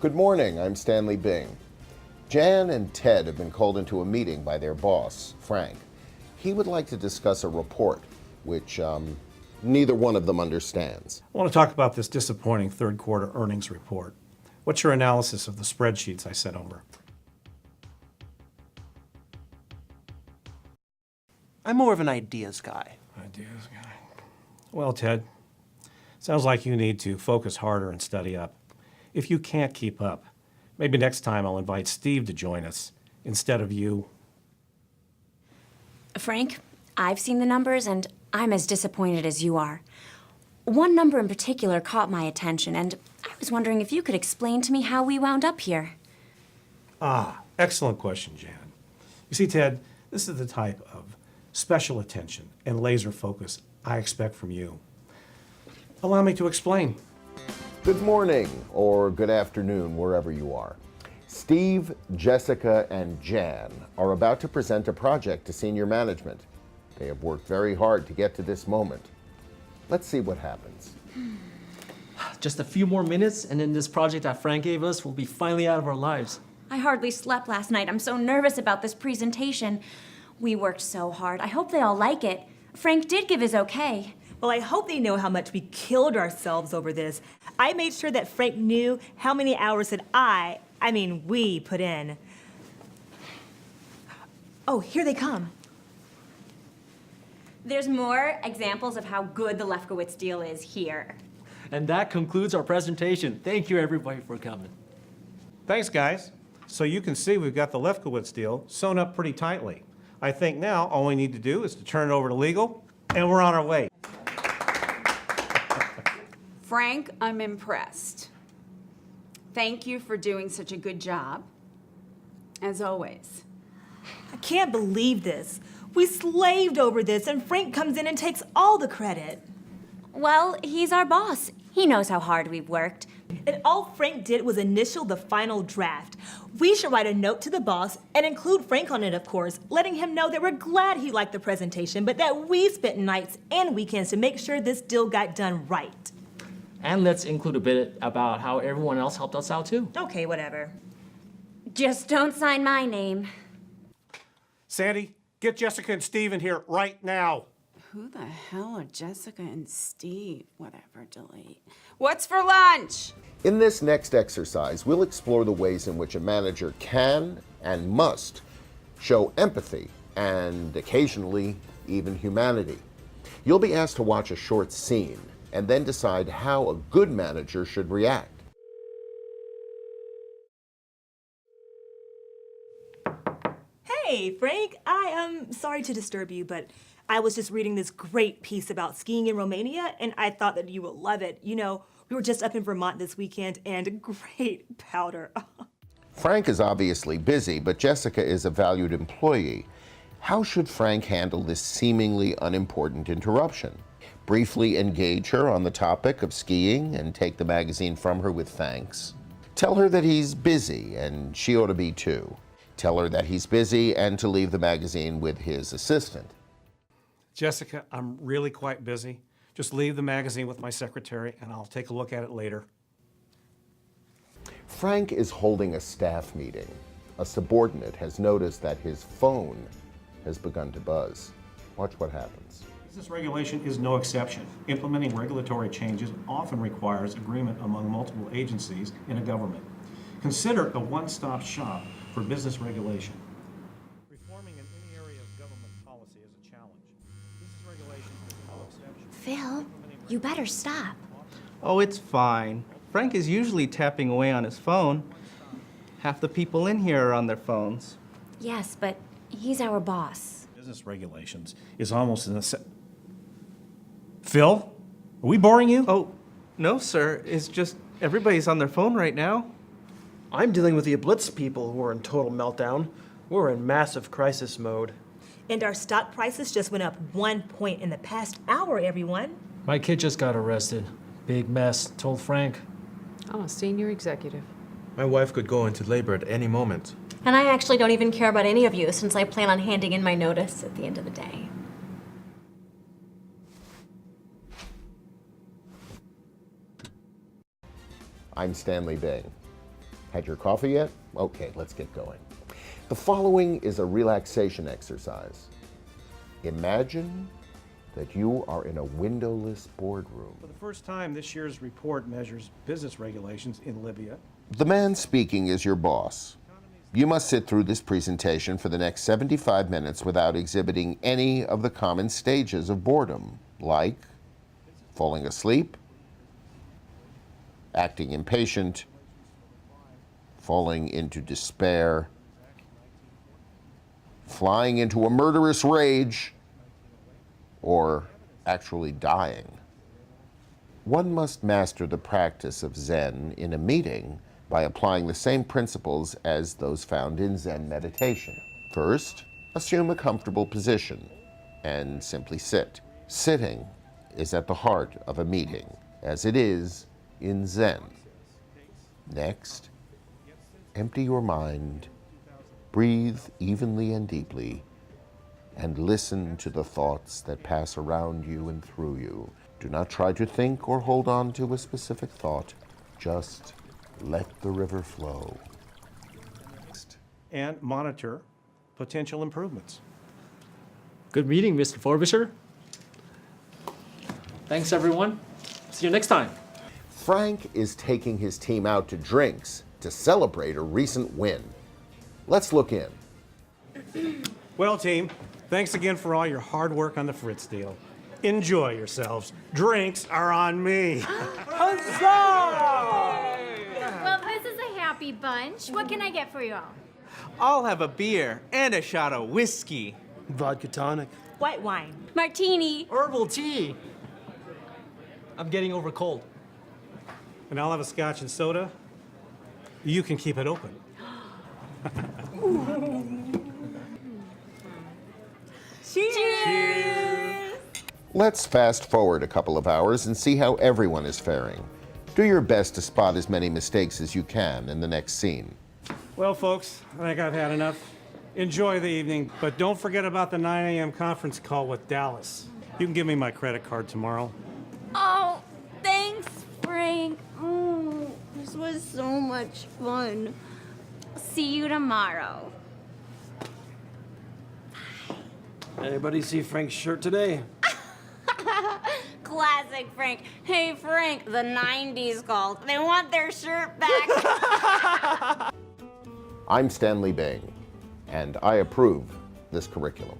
Good morning, I'm Stanley Bing. Jan and Ted have been called into a meeting by their boss, Frank. He would like to discuss a report, which neither one of them understands. I want to talk about this disappointing third quarter earnings report. What's your analysis of the spreadsheets I sent over? I'm more of an ideas guy. Ideas guy. Well, Ted, sounds like you need to focus harder and study up. If you can't keep up, maybe next time I'll invite Steve to join us instead of you. Frank, I've seen the numbers and I'm as disappointed as you are. One number in particular caught my attention and I was wondering if you could explain to me how we wound up here. Excellent question, Jan. You see, Ted, this is the type of special attention and laser focus I expect from you. Allow me to explain. Good morning, or good afternoon, wherever you are. Steve, Jessica, and Jan are about to present a project to senior management. They have worked very hard to get to this moment. Let's see what happens. Just a few more minutes, and then this project that Frank gave us will be finally out of our lives. I hardly slept last night. I'm so nervous about this presentation. We worked so hard. I hope they all like it. Frank did give his okay. Well, I hope they know how much we killed ourselves over this. I made sure that Frank knew how many hours that we put in. Oh, here they come. There's more examples of how good the Lefkowitz deal is here. And that concludes our presentation. Thank you, everybody, for coming. Thanks, guys. So you can see we've got the Lefkowitz deal sewn up pretty tightly. I think now all we need to do is to turn it over to legal, and we're on our way. Frank, I'm impressed. Thank you for doing such a good job, as always. I can't believe this. We slaved over this, and Frank comes in and takes all the credit. Well, he's our boss. He knows how hard we've worked. And all Frank did was initial the final draft. We should write a note to the boss and include Frank on it, of course, letting him know that we're glad he liked the presentation, but that we spent nights and weekends to make sure this deal got done right. And let's include a bit about how everyone else helped us out, too. Okay, whatever. Just don't sign my name. Sandy, get Jessica and Steve in here right now. Who the hell are Jessica and Steve? Whatever, delete. What's for lunch? In this next exercise, we'll explore the ways in which a manager can and must show empathy and occasionally even humanity. You'll be asked to watch a short scene and then decide how a good manager should react. Hey, Frank, I am sorry to disturb you, but I was just reading this great piece about skiing in Romania, and I thought that you would love it. You know, we were just up in Vermont this weekend, and great powder. Frank is obviously busy, but Jessica is a valued employee. How should Frank handle this seemingly unimportant interruption? Briefly engage her on the topic of skiing and take the magazine from her with thanks? Tell her that he's busy, and she ought to be too. Tell her that he's busy and to leave the magazine with his assistant. Jessica, I'm really quite busy. Just leave the magazine with my secretary and I'll take a look at it later. Frank is holding a staff meeting. A subordinate has noticed that his phone has begun to buzz. Watch what happens. Business regulation is no exception. Implementing regulatory changes often requires agreement among multiple agencies in a government. Consider a one-stop shop for business regulation. Reforming in any area of government policy is a challenge. Business regulation is no exception. Phil, you better stop. Oh, it's fine. Frank is usually tapping away on his phone. Half the people in here are on their phones. Yes, but he's our boss. Business regulations is almost an Phil, are we boring you? Oh, no, sir. It's just everybody's on their phone right now. I'm dealing with the Blitz people who are in total meltdown. We're in massive crisis mode. And our stock prices just went up 1 point in the past hour, everyone. My kid just got arrested. Big mess. Told Frank. Oh, senior executive. My wife could go into labor at any moment. And I actually don't even care about any of you since I plan on handing in my notice at the end of the day. I'm Stanley Bing. Had your coffee yet? Okay, let's get going. The following is a relaxation exercise. Imagine that you are in a windowless boardroom. For the first time, this year's report measures business regulations in Libya. The man speaking is your boss. You must sit through this presentation for the next 75 minutes without exhibiting any of the common stages of boredom, like falling asleep, acting impatient, falling into despair, flying into a murderous rage, or actually dying. One must master the practice of Zen in a meeting by applying the same principles as those found in Zen meditation. First, assume a comfortable position and simply sit. Sitting is at the heart of a meeting, as it is in Zen. Next, empty your mind, breathe evenly and deeply, and listen to the thoughts that pass around you and through you. Do not try to think or hold on to a specific thought. Just let the river flow. And monitor potential improvements. Good meeting, Mr. Forbisher. Thanks, everyone. See you next time. Frank is taking his team out to drinks to celebrate a recent win. Let's look in. Well, team, thanks again for all your hard work on the Fritz deal. Enjoy yourselves. Drinks are on me. Well, this is a happy bunch. What can I get for you all? I'll have a beer and a shot of whiskey. Vodka tonic. White wine. Martini. Herbal tea. I'm getting over cold. And I'll have a scotch and soda. You can keep it open. Cheers! Let's fast forward a couple of hours and see how everyone is faring. Do your best to spot as many mistakes as you can in the next scene. Well, folks, I think I've had enough. Enjoy the evening, but don't forget about the 9 a.m. conference call with Dallas. You can give me my credit card tomorrow. Oh, thanks, Frank. This was so much fun. See you tomorrow. Anybody see Frank's shirt today? Classic Frank. Hey, Frank, the 90s called. They want their shirt back. I'm Stanley Bing, and I approve this curriculum.